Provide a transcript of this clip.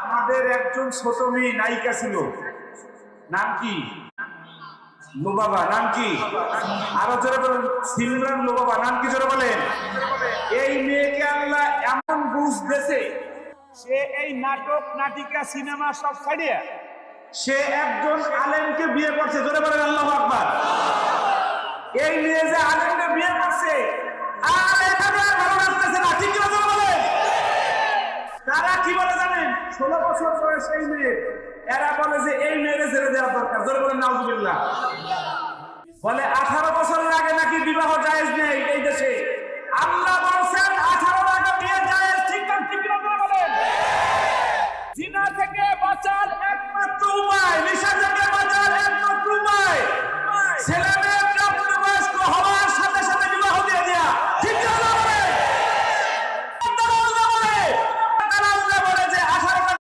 আমাদের একজন ছোট মেয়ে নায়িকা ছিল, নাম কি? লোবাবা। নাম কি? আরো জোরে বলেন। সিমরান লোবাবা। নাম কি? জোরে বলেন। এই মেয়েকে আল্লাহ এমন বুঝ দিয়েছে, সে এই নাটক নাটিকা সিনেমা সব ছাড়িয়ে সে একজন আলেমকে বিয়ে করছে। জোরে বলেন আল্লাহু আকবার। এই মেয়ে যে আলেমকে বিয়ে করছে, আর এখানে আর ভালো লাগতেছে না, ঠিক কিনা? জোরে বলেন। তারা কি বলে জানেন? 16 বছর বয়স এই মেয়ে, এরা বলে যে এই মেয়েরে ছেড়ে দেওয়া দরকার। জোরে বলেন নাউজুবিল্লাহ। বলে 18 বছরের আগে নাকি বিবাহ জায়েজ নেই এই দেশে। আল্লাহ বলছেন 18 আগে বিয়ে জায়েজ। ঠিক না? ঠিক কিনা? জোরে বলেন।